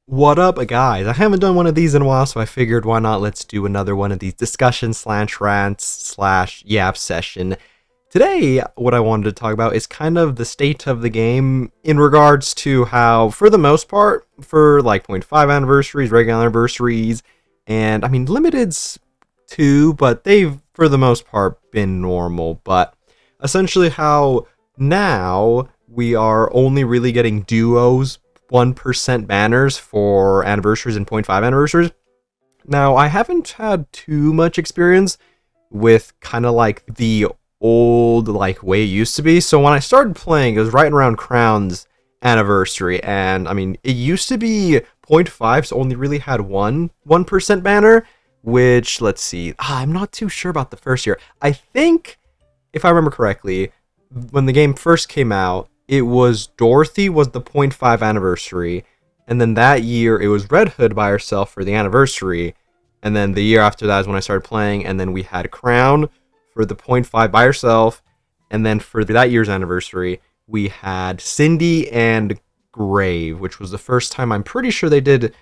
What up, guys? I haven't done one of these in a while, so I figured why not let's do another one of these discussion slash rants slash yap session. Today, what I wanted to talk about is kind of the state of the game in regards to how, for the most part, for like point 0.5 anniversaries, regular anniversaries, and I mean, limiteds too, but they've, for the most part, been normal. But essentially, how now we are only really getting duos 1% banners for anniversaries and point 0.5 anniversaries. Now, I haven't had too much experience with kind of like the old like way it used to be. So when I started playing, it was right around Crown's anniversary, and I mean, it used to be 0.5, so only really had 1% banner, which, let's see, I'm not too sure about the first year. I think, if I remember correctly, when the game first came out, it was Dorothy was the 0.5 anniversary, and then that year it was Red Hood by herself for the anniversary, and then the year after that is when I started playing, and then we had Crown for the 0.5 by herself, and then for that year's anniversary, we had Cindy and Grave, which was the first time I'm pretty sure they did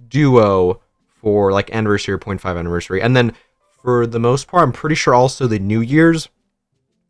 duo for like anniversary or 0.5 anniversary, and then for the most part, I'm pretty sure also the New Year's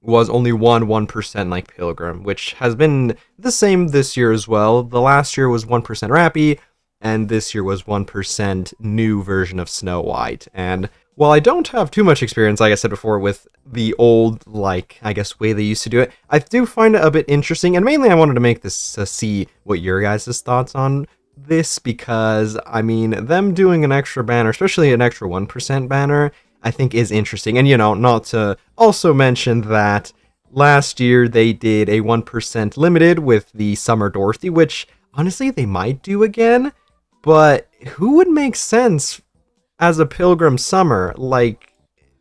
was only 1% like Pilgrim, which has been the same this year as well. The last year was 1% Rappy, and this year was 1% new version of Snow White. And while I don't have too much experience, like I said before, with the old, like, I guess, way they used to do it, I do find it a bit interesting, and mainly I wanted to make this to see what your guys' thoughts on this, because, I mean, them doing an extra banner, especially an extra 1% banner, I think is interesting. And, you know, not to also mention that last year they did a 1% limited with the Summer Dorothy, which honestly they might do again, but who would make sense as a Pilgrim Summer? Like,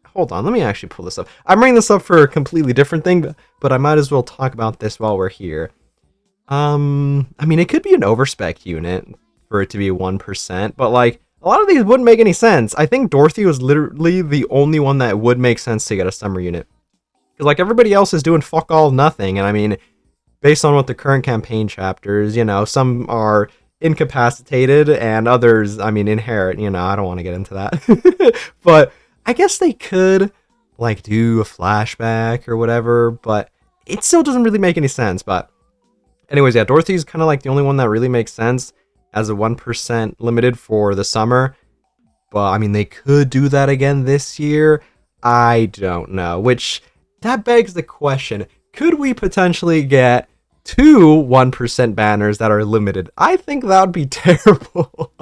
hold on, let me actually pull this up. I'm bringing this up for a completely different thing, but I might as well talk about this while we're here. I mean, it could be an overspec unit for it to be 1%, but like, a lot of these wouldn't make any sense. I think Dorothy was literally the only one that would make sense to get a summer unit. Because like everybody else is doing fuck all nothing. And I mean, based on what the current campaign chapters, you know, some are incapacitated and others, I mean, inherit, you know, I don't want to get into that. But I guess they could like do a flashback or whatever, but it still doesn't really make any sense. But anyways, yeah, Dorothy's kind of like the only one that really makes sense as a 1% limited for the summer. But I mean, they could do that again this year. I don't know, which that begs the question, could we potentially get 1% banners that are limited? I think that would be terrible.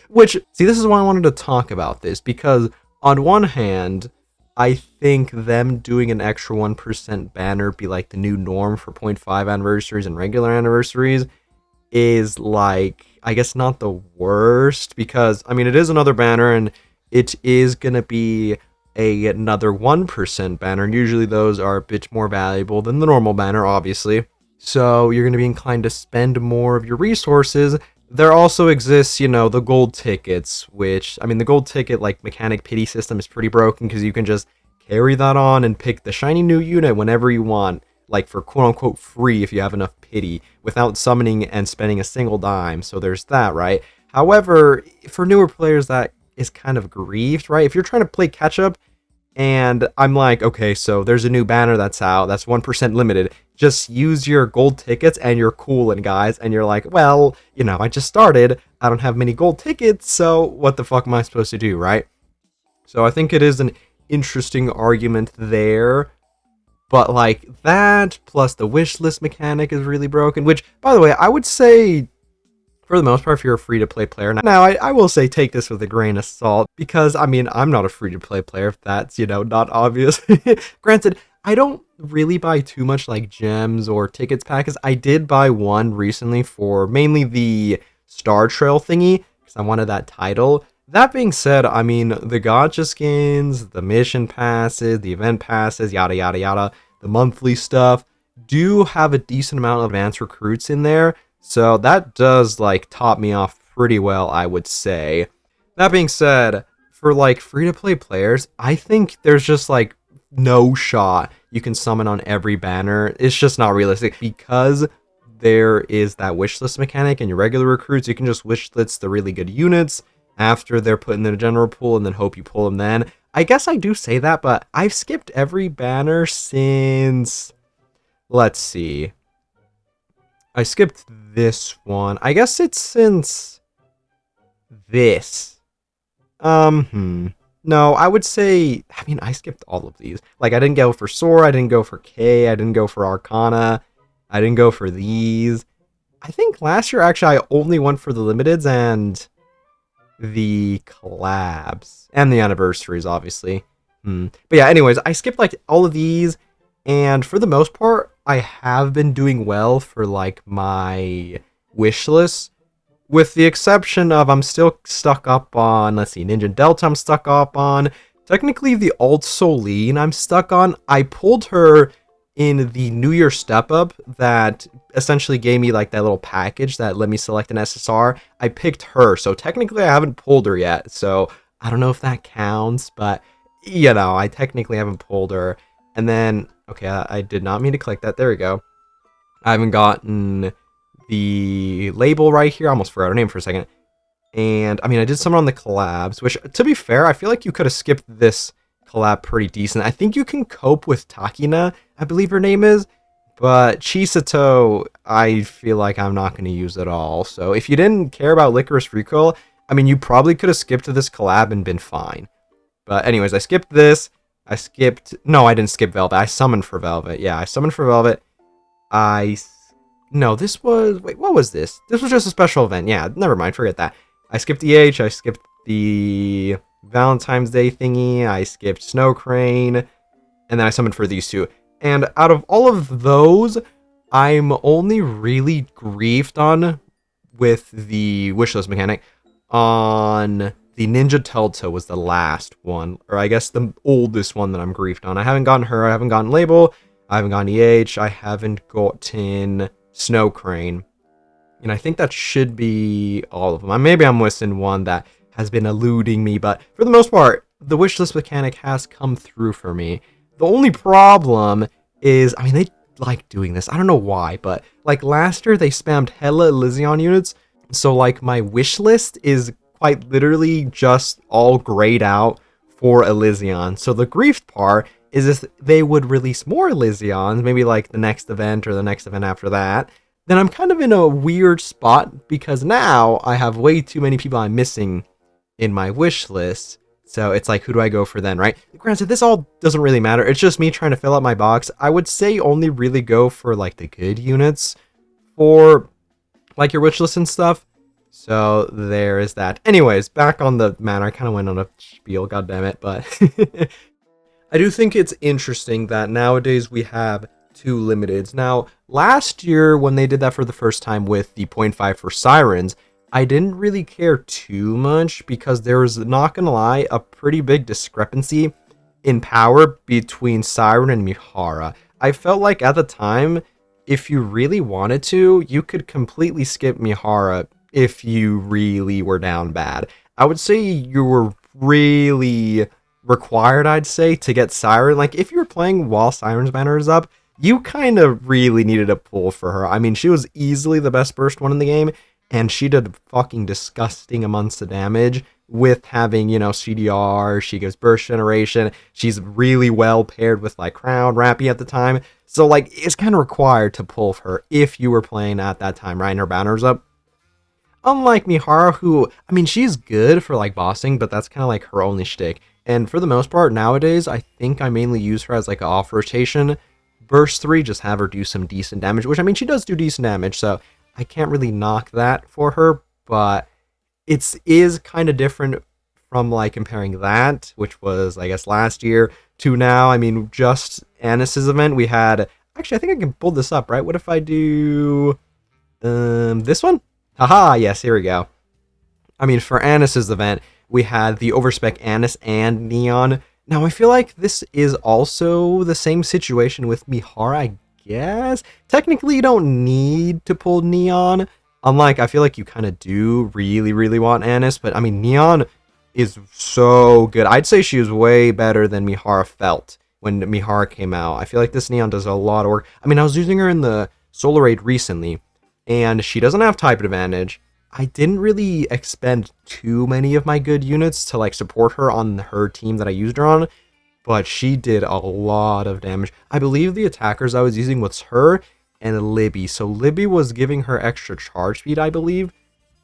Which, see, this is why I wanted to talk about this, because on one hand, I think them doing an extra 1% banner be like the new norm for 0.5 anniversaries and regular anniversaries is like, I guess not the worst, because I mean, it is another banner and it is gonna be another 1% banner, and usually those are a bit more valuable than the normal banner, obviously, so you're gonna be inclined to spend more of your resources. There also exists, you know, the gold tickets, which, I mean, the gold ticket like mechanic pity system is pretty broken, because you can just carry that on and pick the shiny new unit whenever you want, like for quote-unquote free if you have enough pity, without summoning and spending a single dime. So there's that, right? However, for newer players, that is kind of grieved, right? If you're trying to play catch-up, and I'm like, okay, so there's a new banner that's out, that's 1% limited, just use your gold tickets and you're coolin', guys, and you're like, well, you know, I just started, I don't have many gold tickets, so what the fuck am I supposed to do, right? So I think it is an interesting argument there. But like that, plus the wish list mechanic is really broken, which, by the way, I would say, for the most part, if you're a free-to-play player. Now, I will say take this with a grain of salt, because, I mean, I'm not a free-to-play player, if that's, you know, not obvious. Granted, I don't really buy too much, like, gems or tickets packets. I did buy one recently for mainly the Star Trail thingy, because I wanted that title. That being said, I mean, the gacha skins, the mission passes, the event passes, yada yada yada, the monthly stuff, do have a decent amount of advanced recruits in there, so that does, like, top me off pretty well, I would say. That being said, for, like, free-to-play players, I think there's just, like, no shot you can summon on every banner. It's just not realistic, because there is that wishlist mechanic in your regular recruits. You can just wishlist the really good units after they're put in the general pool and then hope you pull them then. I guess I do say that, but I've skipped every banner since... Let's see. I skipped this one. I guess it's since this. No, I would say, I mean, I skipped all of these. Like, I didn't go for Sora, I didn't go for K, I didn't go for Arcana, I didn't go for these. I think last year, actually, I only went for the limiteds and the collabs. And the anniversaries, obviously. But yeah, anyways, I skipped, like, all of these. And for the most part, I have been doing well for, like, my wish list. With the exception of I'm still stuck up on, let's see, Ninja Delta I'm stuck up on. Technically, the Alt Soline I'm stuck on. I pulled her in the New Year Step Up that essentially gave me like that little package that let me select an SSR. I picked her, so technically I haven't pulled her yet. So I don't know if that counts, but you know, I technically haven't pulled her. And then, okay, I did not mean to click that. There we go. I haven't gotten the label right here. I almost forgot her name for a second. And I mean, I did some on the collabs, which to be fair, I feel like you could have skipped this collab pretty decent. I think you can cope with Takina, I believe her name is, but Chisato, I feel like I'm not going to use at all. So if you didn't care about Licorice Recoil, I mean, you probably could have skipped this collab and been fine. But anyways, I skipped this. No, I didn't skip Velvet. I summoned for Velvet. Yeah, I summoned for Velvet. No, this was... Wait, what was this? This was just a special event. Yeah, never mind. Forget that. I skipped EH. I skipped the Valentine's Day thingy. I skipped Snow Crane. And then I summoned for these two. And out of all of those, I'm only really griefed on with the wishlist mechanic on the Ninja Telta was the last one. Or I guess the oldest one that I'm griefed on. I haven't gotten her. I haven't gotten Label. I haven't gotten EH. I haven't gotten Snow Crane. And I think that should be all of them. Maybe I'm missing one that has been eluding me, but for the most part, the wishlist mechanic has come through for me. The only problem is, I mean, they like doing this. I don't know why, but like last year they spammed hella Elysion units. So like my wish list is quite literally just all grayed out for Elysion. So the grief part is if they would release more Elysions, maybe like the next event or the next event after that, then I'm kind of in a weird spot because now I have way too many people I'm missing in my wish list. So it's like, who do I go for then, right? Granted, this all doesn't really matter. It's just me trying to fill out my box. I would say only really go for like the good units for like your wish list and stuff. So there is that. Anyways, back on the matter. I kind of went on a spiel, goddammit, but I do think it's interesting that nowadays we have two limiteds. Now, last year when they did that for the first time with the 0.5 for Sirens, I didn't really care too much because there was, not gonna lie, a pretty big discrepancy in power between Siren and Mihara. I felt like at the time, if you really wanted to, you could completely skip Mihara if you really were down bad. I would say you were really required, I'd say, to get Siren. Like, if you were playing while Siren's banner is up, you kind of really needed a pull for her. I mean, she was easily the best burst one in the game, and she did fucking disgusting amounts of damage with having, you know, CDR, she gives burst generation, she's really well paired with, like, Crown, Rappy at the time, so, like, it's kind of required to pull for her if you were playing at that time, right, and her banner's up. Unlike Mihara, who, I mean, she's good for, like, bossing, but that's kind of, like, her only shtick, and for the most part, nowadays, I think I mainly use her as, like, an off-rotation burst 3, just have her do some decent damage, which, I mean, she does do decent damage, so I can't really knock that for her, but it is kind of different from, like, comparing that, which was, I guess, last year, to now. I mean, just Anis's event, we had... Actually, I think I can pull this up, right? What if I do... this one? Haha, yes, here we go. I mean, for Anis's event, we had the overspec Anis and Neon. Now, I feel like this is also the same situation with Mihara, I guess. Technically, you don't need to pull Neon. Unlike, I feel like you kind of do really, really want Anis. But, I mean, Neon is so good. I'd say she was way better than Mihara felt when Mihara came out. I feel like this Neon does a lot of work. I mean, I was using her in the Solar Raid recently. and she doesn't have type advantage. I didn't really expend too many of my good units to like support her on her team that I used her on, but she did a lot of damage. I believe the attackers I was using was her and Libby. So Libby was giving her extra charge speed, I believe.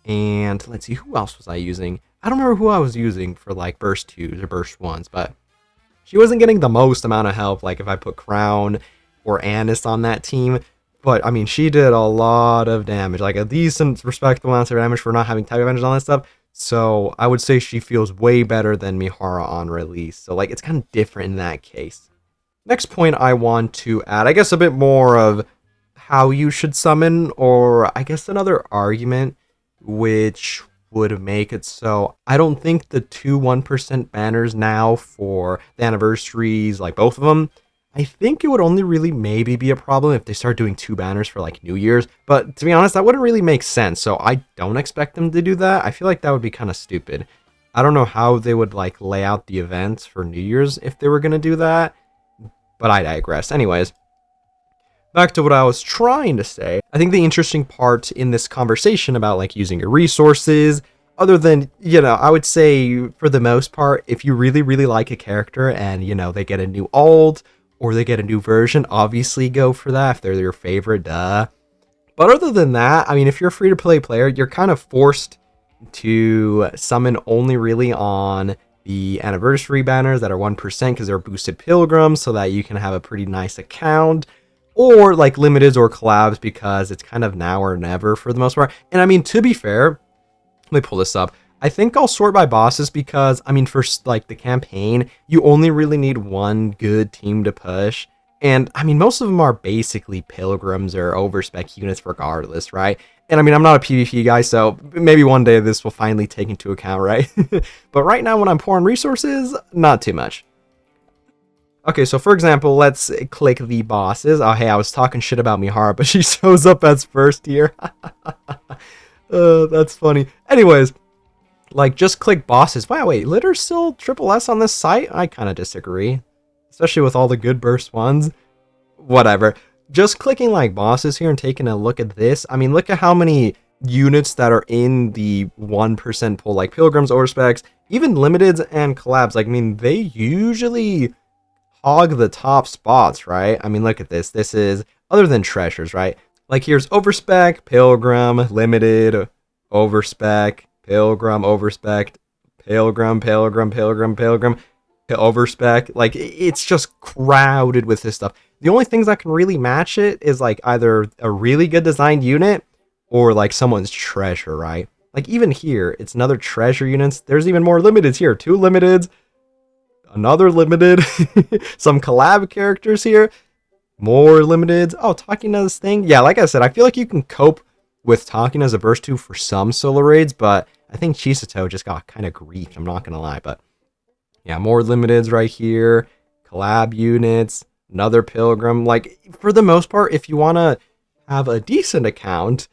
And let's see, who else was I using? I don't remember who I was using for like burst 2s or burst 1s, but she wasn't getting the most amount of help like if I put Crown or Annis on that team. But I mean, she did a lot of damage, like a decent respectable amount of damage for not having type advantage and all that stuff. So I would say she feels way better than Mihara on release. So like it's kind of different in that case. Next point I want to add, I guess a bit more of how you should summon, or I guess another argument which would make it so I don't think the two 1% banners now for the anniversaries, like both of them, I think it would only really maybe be a problem if they start doing 2 banners for like New Year's. But to be honest, that wouldn't really make sense. So I don't expect them to do that. I feel like that would be kind of stupid. I don't know how they would like lay out the events for New Year's if they were going to do that. But I digress. Anyways, back to what I was trying to say. I think the interesting part in this conversation about like using your resources, other than, I would say for the most part, if you really, really like a character and, they get a new ult, or they get a new version, obviously go for that if they're your favorite, duh. But other than that, I mean, if you're a free-to-play player, you're kind of forced to summon only really on the anniversary banners that are 1% because they're boosted pilgrims, so that you can have a pretty nice account, or like limiteds or collabs because it's kind of now or never for the most part. And I mean, to be fair, let me pull this up. I think I'll sort by bosses because, I mean, for like the campaign, you only really need one good team to push. And I mean, most of them are basically pilgrims or overspec units regardless, right? And I mean, I'm not a PvP guy, so maybe one day this will finally take into account, right? But right now when I'm pouring resources, not too much. Okay, so for example, let's click the bosses. Oh, hey, I was talking shit about Mihara, but she shows up as first here. That's funny. Anyways, like, just click bosses. Wow, wait, Litter's still triple S on this site? I kind of disagree. Especially with all the good burst ones. Whatever. Just clicking, like, bosses here and taking a look at this. I mean, look at how many units that are in the 1% pool, like Pilgrims, Overspecs, even Limiteds and Collabs. Like, I mean, they usually hog the top spots, right? I mean, look at this. This is, other than Treasures, right? Like, here's Overspec, Pilgrim, Limited, Overspec, Pilgrim, Overspec, Pilgrim, Overspec. Like, it's just crowded with this stuff. The only things that can really match it is like either a really good designed unit or like someone's treasure, right? Like even here, it's another treasure units. There's even more limiteds here. 2 limiteds, another limited, some collab characters here, more limiteds. Oh, talking to this thing. Yeah, like I said, I feel like you can cope with talking as a burst 2 for some solo raids, but I think Chisato just got kind of griefed, I'm not gonna lie. But yeah, more limiteds right here, collab units, another pilgrim. Like, for the most part, if you want to have a decent account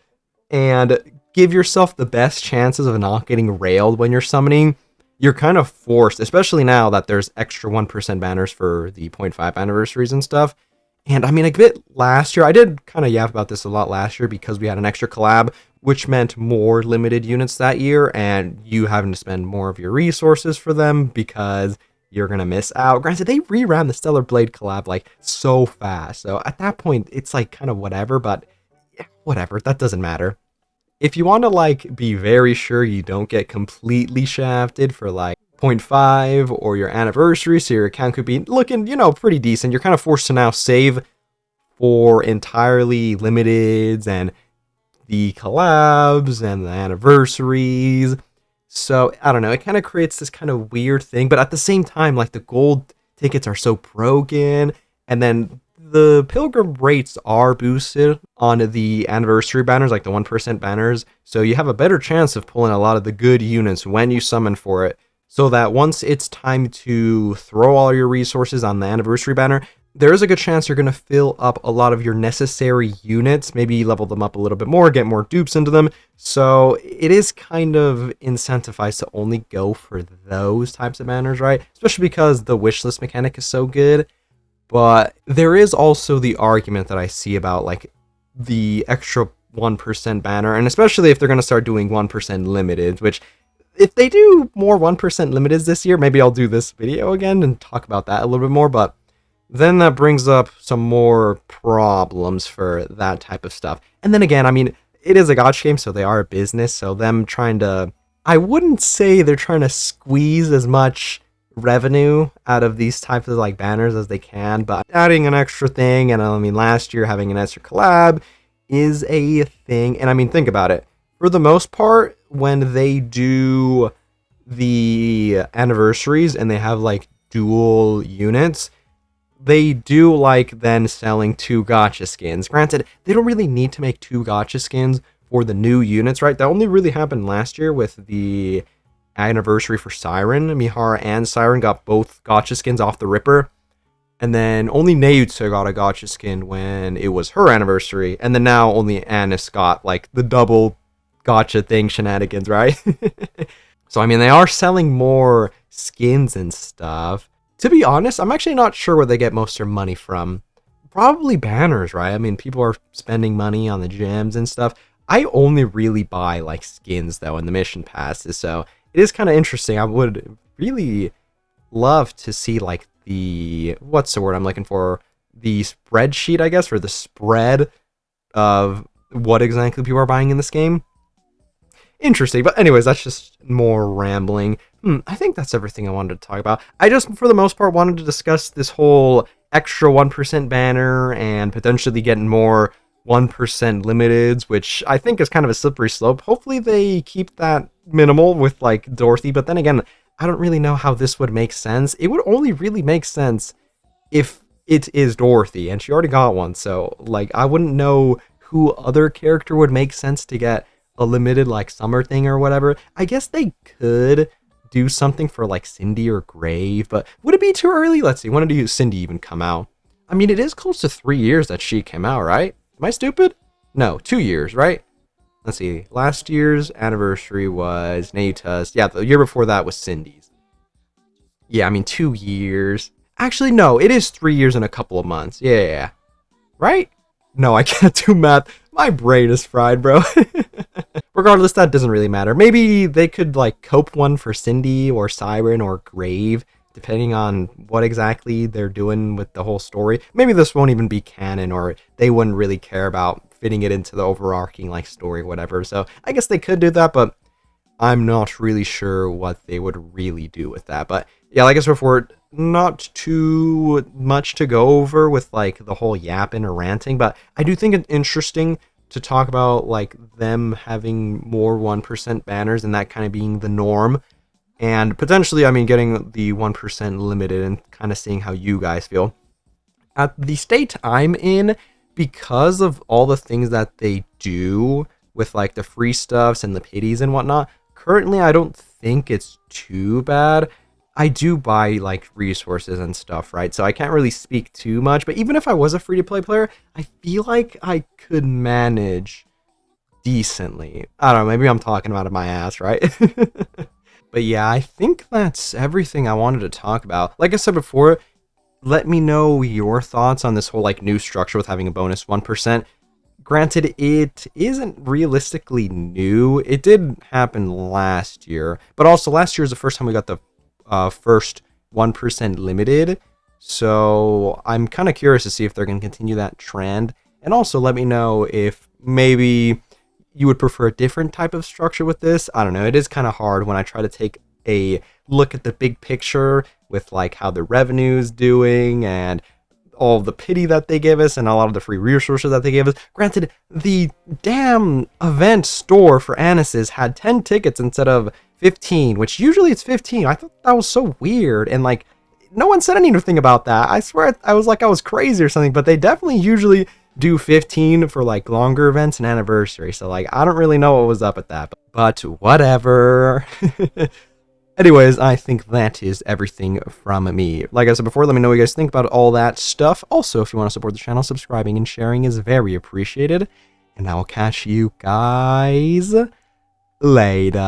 and give yourself the best chances of not getting railed when you're summoning, you're kind of forced, especially now that there's extra 1% banners for the 0.5 anniversaries and stuff. And I mean, a bit last year, I did kind of yap about this a lot last year because we had an extra collab, which meant more limited units that year, and you having to spend more of your resources for them because you're going to miss out. Granted, they reran the Stellar Blade collab like so fast. So at that point, it's like kind of whatever, but yeah, whatever, that doesn't matter. If you want to like be very sure you don't get completely shafted for like 0.5 or your anniversary, so your account could be looking, pretty decent, you're kind of forced to now save for entirely limiteds and the collabs and the anniversaries. So I don't know, it kind of creates this kind of weird thing, but at the same time, like the gold tickets are so broken, and then the pilgrim rates are boosted on the anniversary banners, like the 1% banners, so you have a better chance of pulling a lot of the good units when you summon for it, so that once it's time to throw all your resources on the anniversary banner, there is a good chance you're going to fill up a lot of your necessary units, maybe level them up a little bit more, get more dupes into them. So it is kind of incentivized to only go for those types of banners, right? Especially because the wishlist mechanic is so good. But there is also the argument that I see about like the extra 1% banner, and especially if they're going to start doing 1% limited, which if they do more 1% limiteds this year, maybe I'll do this video again and talk about that a little bit more, but then that brings up some more problems for that type of stuff. And then again, I mean, it is a gacha game, so they are a business, so them trying to, I wouldn't say they're trying to squeeze as much revenue out of these types of like banners as they can, but adding an extra thing, and I mean last year having an extra collab is a thing. And I mean, think about it, for the most part when they do the anniversaries and they have like dual units, they do like then selling 2 gacha skins. Granted, they don't really need to make 2 gacha skins for the new units, right? That only really happened last year with the anniversary for Siren. Mihara and Siren got both gacha skins off the ripper. And then only Neutsa got a gacha skin when it was her anniversary. And then now only Anis got like the double gacha thing shenanigans, right? So I mean, they are selling more skins and stuff. To be honest, I'm actually not sure where they get most of their money from. Probably banners, right? I mean, people are spending money on the gems and stuff. I only really buy like skins though in the mission passes, so it is kind of interesting. I would really love to see like the, what's the word I'm looking for? The spreadsheet, I guess, or the spread of what exactly people are buying in this game. Interesting, but anyways, that's just more rambling. I think that's everything I wanted to talk about. I just, for the most part, wanted to discuss this whole extra 1% banner and potentially getting more 1% limiteds, which I think is kind of a slippery slope. Hopefully they keep that minimal with like Dorothy, but then again, I don't really know how this would make sense. It would only really make sense if it is Dorothy, and she already got one, so like I wouldn't know who other character would make sense to get a limited like summer thing or whatever. I guess they could do something for like Cindy or Grave, but would it be too early? Let's see, when did Cindy even come out? I mean, it is close to 3 years that she came out, right? Am I stupid? No, 2 years, right? Let's see, last year's anniversary was Neuta's. Yeah, the year before that was Cindy's. Yeah, I mean, 2 years. Actually, no, it is 3 years and a couple of months. Yeah. Right? No, I can't do math. My brain is fried, bro. Regardless, that doesn't really matter. Maybe they could like cope one for Cindy or Siren or Grave, depending on what exactly they're doing with the whole story. Maybe this won't even be canon, or they wouldn't really care about fitting it into the overarching like story or whatever. So I guess they could do that, but I'm not really sure what they would really do with that. But yeah, like I said before, not too much to go over with like the whole yapping or ranting, but I do think it's interesting to talk about like them having more 1% banners and that kind of being the norm, and potentially, I mean, getting the 1% limited and kind of seeing how you guys feel. At the state I'm in, because of all the things that they do with like the free stuffs and the pities and whatnot, currently I don't think it's too bad. I do buy like resources and stuff, right? So I can't really speak too much, but even if I was a free-to-play player, I feel like I could manage decently. I don't know, maybe I'm talking out of my ass, right? But yeah, I think that's everything I wanted to talk about. Like I said before, let me know your thoughts on this whole like new structure with having a bonus 1%. Granted, it isn't realistically new. It did happen last year, but also last year is the first time we got the first 1% limited, so I'm kind of curious to see if they're going to continue that trend. And also let me know if maybe you would prefer a different type of structure with this. I don't know, it is kind of hard when I try to take a look at the big picture with like how the revenue is doing and all the pity that they give us and a lot of the free resources that they give us. Granted, the damn event store for Anis's had 10 tickets instead of 15, which usually it's 15. I thought that was so weird, and like no one said anything about that. I swear I was like I was crazy or something, but they definitely usually do 15 for like longer events and anniversary. So like I don't really know what was up with that, but whatever. Anyways, I think that is everything from me. Like I said before, let me know what you guys think about all that stuff. Also, if you want to support the channel, subscribing and sharing is very appreciated. And I will catch you guys later.